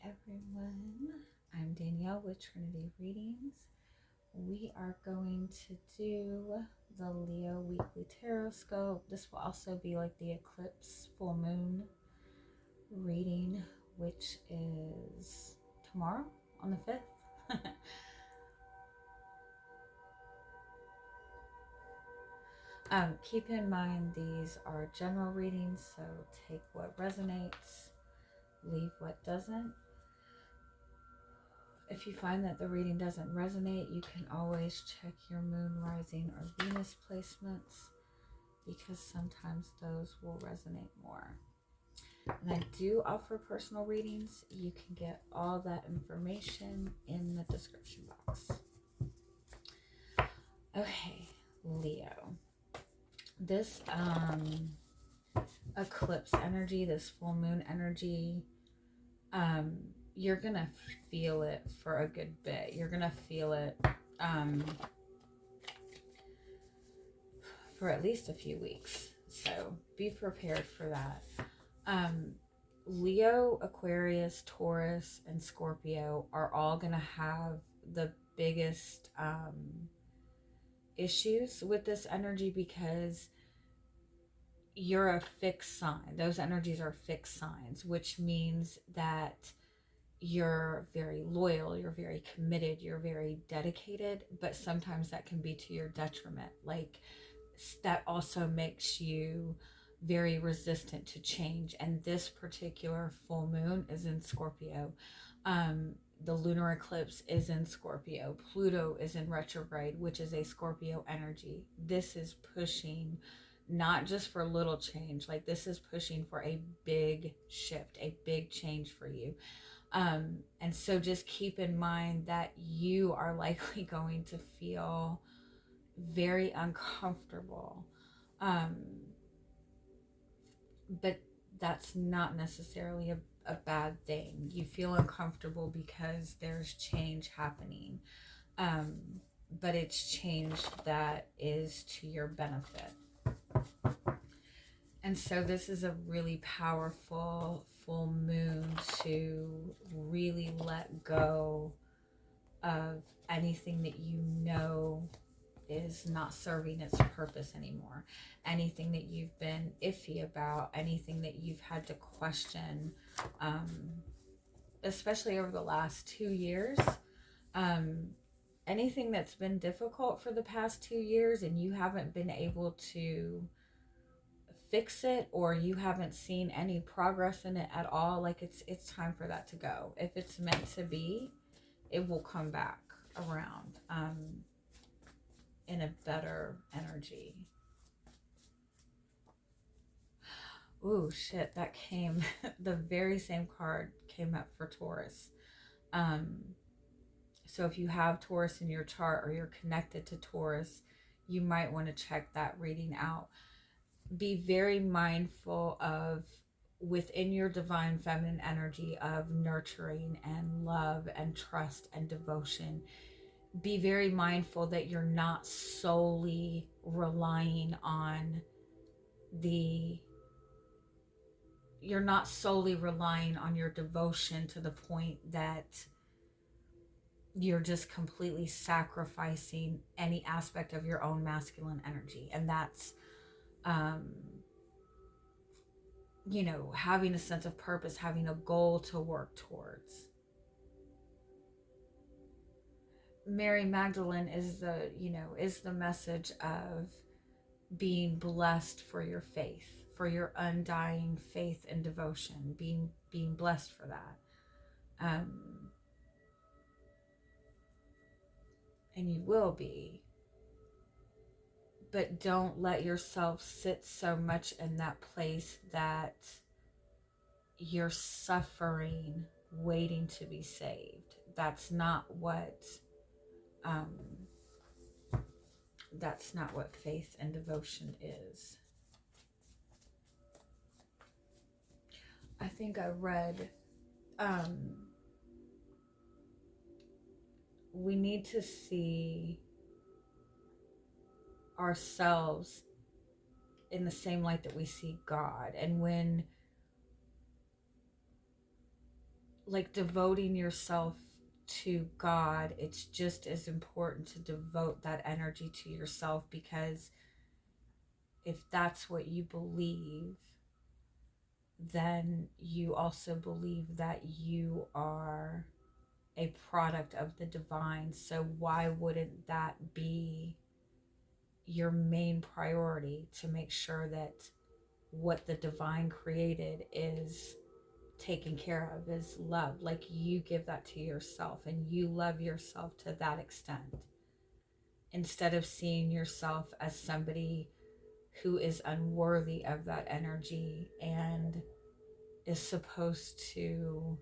Hi everyone, I'm Danielle with Trinity Readings. We are going to do the Leo Weekly Tarotscope. This will also be like the Eclipse Full Moon reading, which is tomorrow on the 5th. Keep in mind these are general readings, so take what resonates, leave what doesn't. If you find that the reading doesn't resonate, you can always check your moon, rising, or Venus placements, because sometimes those will resonate more. And I do offer personal readings. You can get all that information in the description box. Okay, Leo. This eclipse energy, this full moon energy, you're gonna feel it for a good bit. You're gonna feel it for at least a few weeks, so be prepared for that. Leo, Aquarius, Taurus, and Scorpio are all gonna have the biggest issues with this energy, because you're a fixed sign. Those energies are fixed signs, which means that you're very loyal, you're very committed, you're very dedicated, but sometimes that can be to your detriment. Like, that also makes you very resistant to change. And this particular full moon is in Scorpio. The lunar eclipse is in Scorpio. Pluto is in retrograde, which is a Scorpio energy. This is pushing not just for little change, like this is pushing for a big shift, a big change for you. And so just keep in mind that you are likely going to feel very uncomfortable. But that's not necessarily a bad thing. You feel uncomfortable because there's change happening. But it's change that is to your benefit. And so this is a really powerful full moon to really let go of anything that you know is not serving its purpose anymore. Anything that you've been iffy about, anything that you've had to question, especially over the last 2 years. Anything that's been difficult for the past 2 years and you haven't been able to fix it, or you haven't seen any progress in it at all, like it's time for that to go. If it's meant to be, it will come back around in a better energy. Ooh, shit, that came the very same card came up for Taurus. So if you have Taurus in your chart or you're connected to Taurus, you might want to check that reading out. Be very mindful of, within your divine feminine energy, of nurturing and love and trust and devotion. Be very mindful that you're not solely relying on your devotion to the point that you're just completely sacrificing any aspect of your own masculine energy. And that's having a sense of purpose, having a goal to work towards. Mary Magdalene is the message of being blessed for your faith, for your undying faith and devotion, being blessed for that. And you will be. But don't let yourself sit so much in that place that you're suffering waiting to be saved. That's not what faith and devotion is. I think I read we need to see ourselves in the same light that we see God. And when like devoting yourself to God, it's just as important to devote that energy to yourself, because if that's what you believe, then you also believe that you are a product of the divine. So why wouldn't that be your main priority, to make sure that what the divine created is taken care of, is love? Like, you give that to yourself and you love yourself to that extent, instead of seeing yourself as somebody who is unworthy of that energy and is supposed to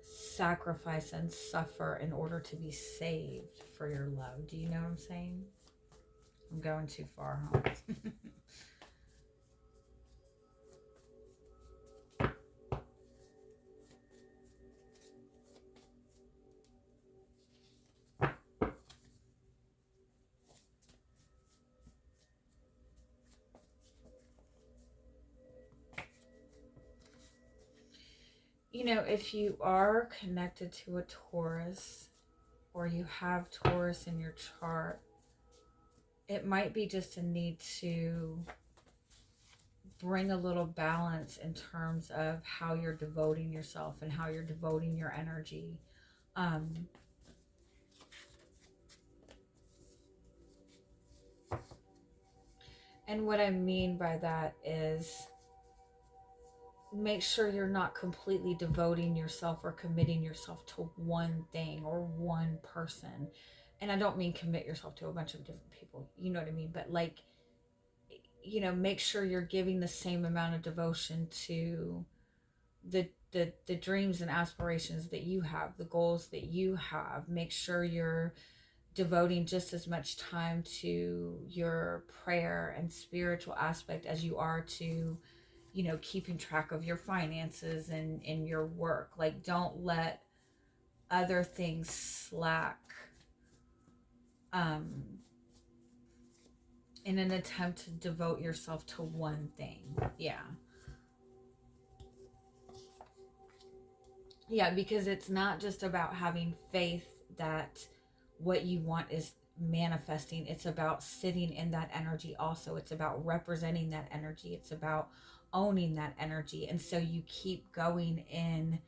sacrifice and suffer in order to be saved for your love. Do you know what I'm saying? I'm going too far, huh? You know, if you are connected to a Taurus, or you have Taurus in your chart, it might be just a need to bring a little balance in terms of how you're devoting yourself and how you're devoting your energy. And what I mean by that is, make sure you're not completely devoting yourself or committing yourself to one thing or one person. And I don't mean commit yourself to a bunch of different people, you know what I mean? But like, you know, make sure you're giving the same amount of devotion to the dreams and aspirations that you have, the goals that you have. Make sure you're devoting just as much time to your prayer and spiritual aspect as you are to, you know, keeping track of your finances and in your work. Like, don't let other things slack in an attempt to devote yourself to one thing. Yeah, because it's not just about having faith that what you want is manifesting. It's about sitting in that energy also. It's about representing that energy. It's about owning that energy. And so you keep going in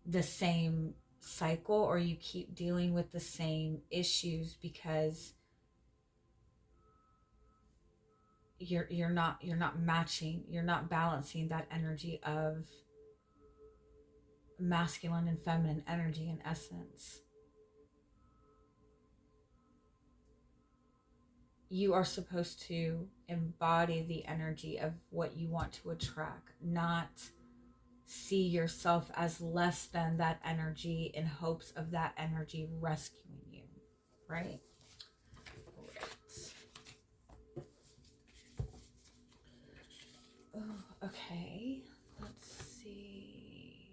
the same cycle, or you keep dealing with the same issues, because you're not matching, you're not balancing that energy of masculine and feminine energy in essence. You are supposed to embody the energy of what you want to attract, not see yourself as less than that energy in hopes of that energy rescuing you, right? Oh, okay, let's see.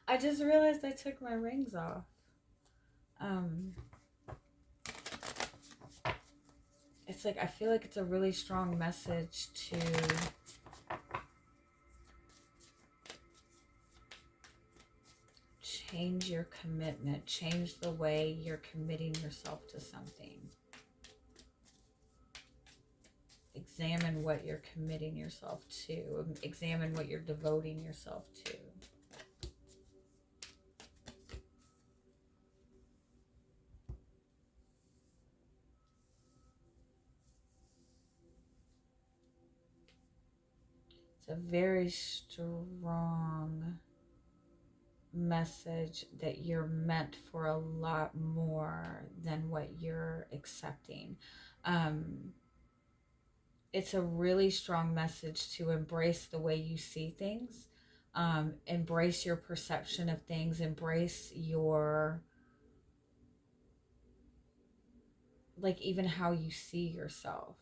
I just realized I took my rings off. It's like, I feel like it's a really strong message to change your commitment, change the way you're committing yourself to something. Examine what you're committing yourself to. Examine what you're devoting yourself to. It's a very strong message that you're meant for a lot more than what you're accepting. It's a really strong message to embrace the way you see things, embrace your perception of things, embrace your, like, even how you see yourself.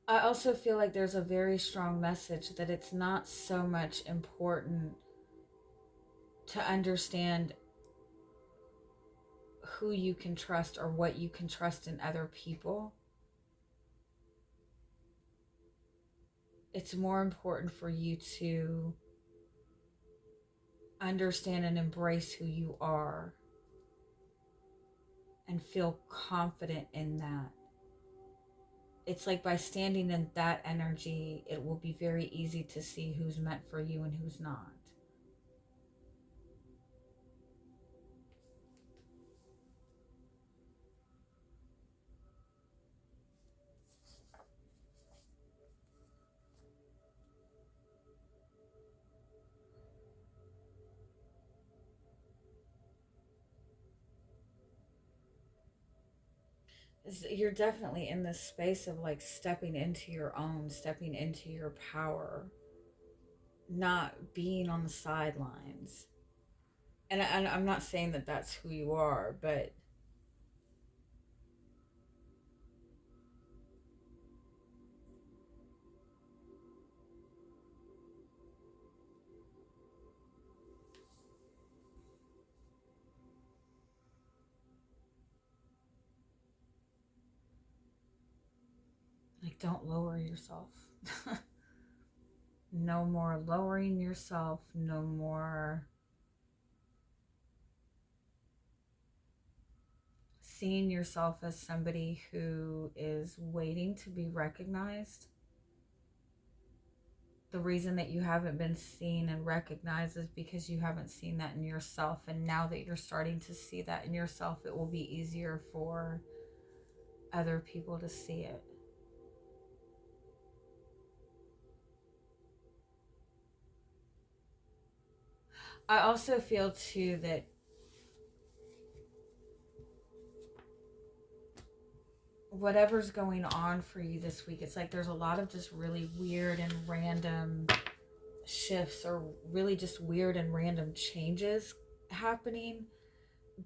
I also feel like there's a very strong message that it's not so much important to understand who you can trust or what you can trust in other people. It's more important for you to understand and embrace who you are and feel confident in that. It's like by standing in that energy, it will be very easy to see who's meant for you and who's not. You're definitely in this space of like stepping into your own, stepping into your power, not being on the sidelines. And I'm not saying that that's who you are, but like, don't lower yourself. No more lowering yourself, no more seeing yourself as somebody who is waiting to be recognized. The reason that you haven't been seen and recognized is because you haven't seen that in yourself. And now that you're starting to see that in yourself, it will be easier for other people to see it. I also feel too that whatever's going on for you this week, it's like there's a lot of just really weird and random shifts, or really just weird and random changes happening.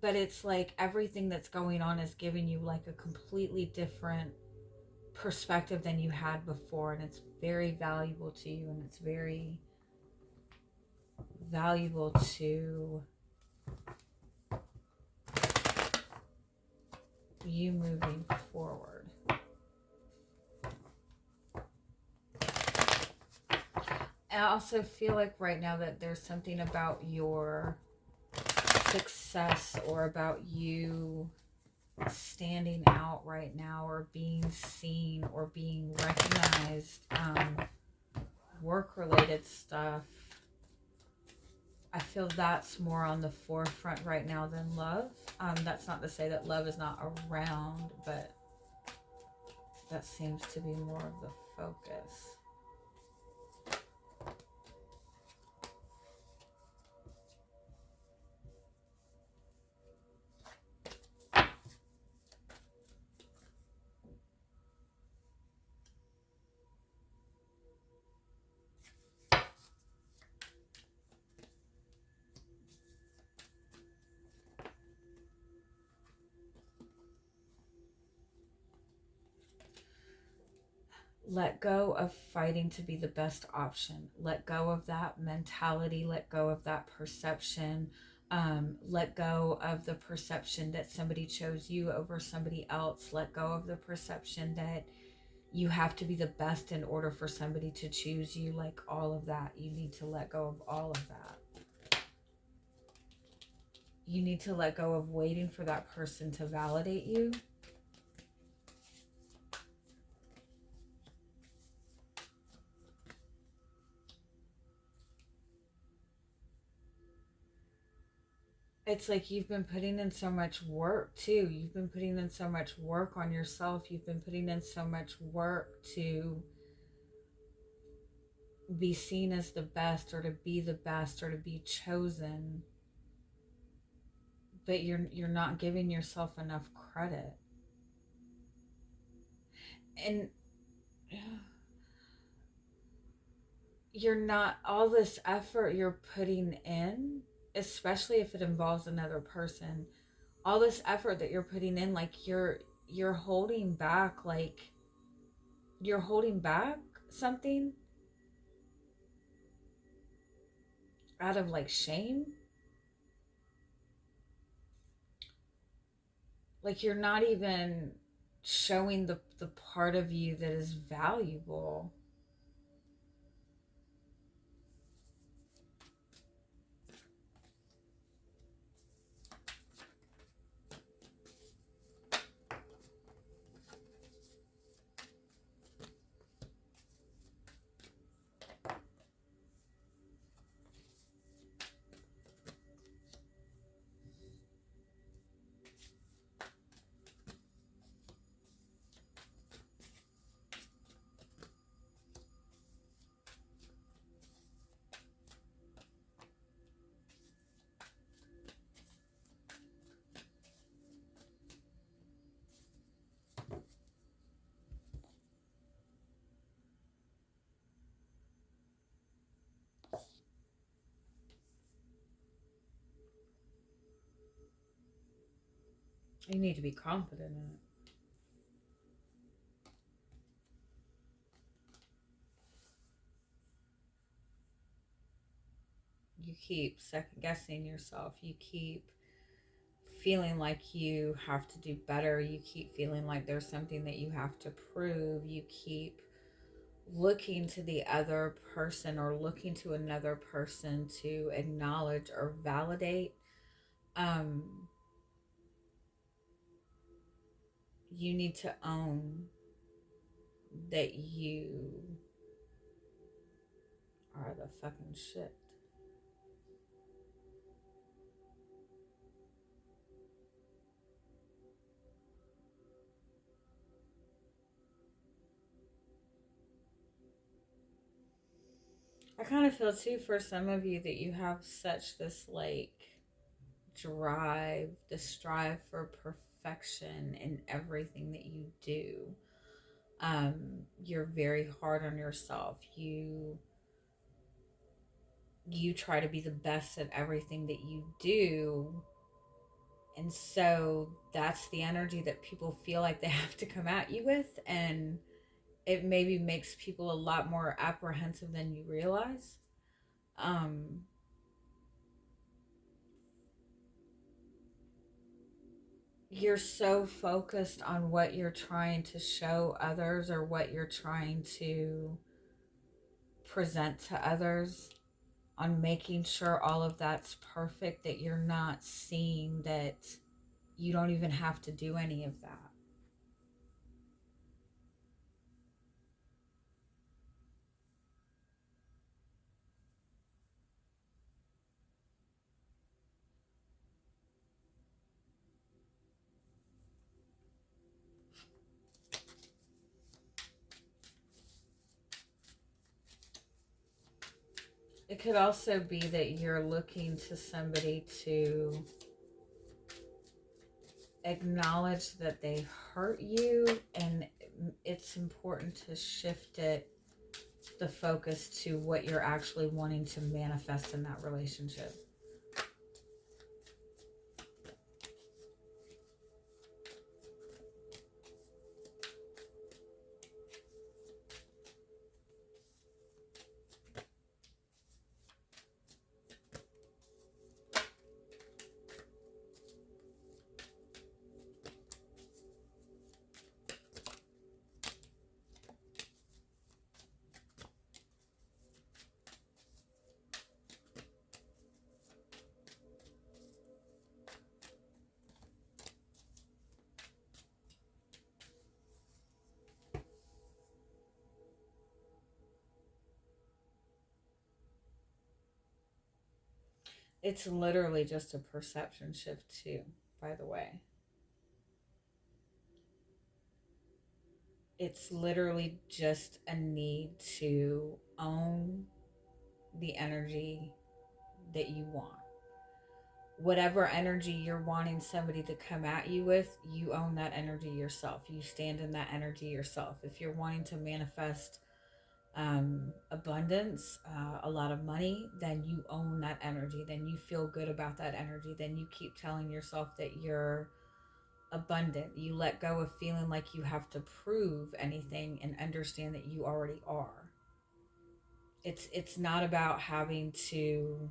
But it's like everything that's going on is giving you like a completely different perspective than you had before, and it's very valuable to you, and it's very valuable to you moving forward. I also feel like right now that there's something about your success or about you standing out right now or being seen or being recognized, work related stuff. I feel that's more on the forefront right now than love. That's not to say that love is not around, but that seems to be more of the focus. Let go of fighting to be the best option. Let go of that mentality. Let go of that perception. Let go of the perception that somebody chose you over somebody else. Let go of the perception that you have to be the best in order for somebody to choose you. Like, all of that. You need to let go of all of that. You need to let go of waiting for that person to validate you. It's like you've been putting in so much work too. You've been putting in so much work on yourself. You've been putting in so much work to be seen as the best, or to be the best, or to be chosen. But you're not giving yourself enough credit. And you're not, all this effort you're putting in, especially if it involves another person, all this effort that you're putting in, like you're holding back like you're holding back something out of like shame. Like you're not even showing the part of you that is valuable. You need to be confident in it. You keep second guessing yourself. You keep feeling like you have to do better. You keep feeling like there's something that you have to prove. You keep looking to the other person or looking to another person to acknowledge or validate. Um, you need to own that you are the fucking shit. I kind of feel too for some of you that you have such this like drive, the strive for perfection in everything that you do. You're very hard on yourself. You try to be the best at everything that you do. And so that's the energy that people feel like they have to come at you with. And it maybe makes people a lot more apprehensive than you realize. Um, you're so focused on what you're trying to show others or what you're trying to present to others, on making sure all of that's perfect, that you're not seeing that you don't even have to do any of that. It could also be that you're looking to somebody to acknowledge that they hurt you, and it's important to shift the focus to what you're actually wanting to manifest in that relationship. It's literally just a perception shift too, by the way. It's literally just a need to own the energy that you want. Whatever energy you're wanting somebody to come at you with, you own that energy yourself. You stand in that energy yourself. If you're wanting to manifest abundance, a lot of money, then you own that energy. Then you feel good about that energy. Then you keep telling yourself that you're abundant. You let go of feeling like you have to prove anything and understand that you already are. It's not about having to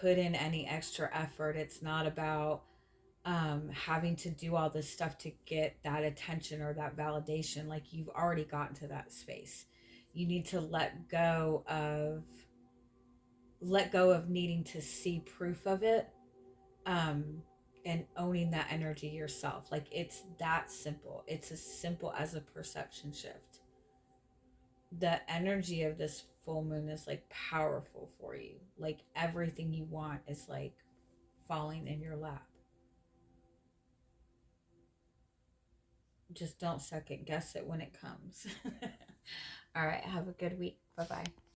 put in any extra effort. It's not about having to do all this stuff to get that attention or that validation. Like, you've already gotten to that space. You need to let go of needing to see proof of it, um and owning that energy yourself. Like, it's that simple. It's as simple as a perception shift. The energy of this full moon is like powerful for you. Like, everything you want is like falling in your lap. Just don't second guess it when it comes. All right, have a good week. Bye bye.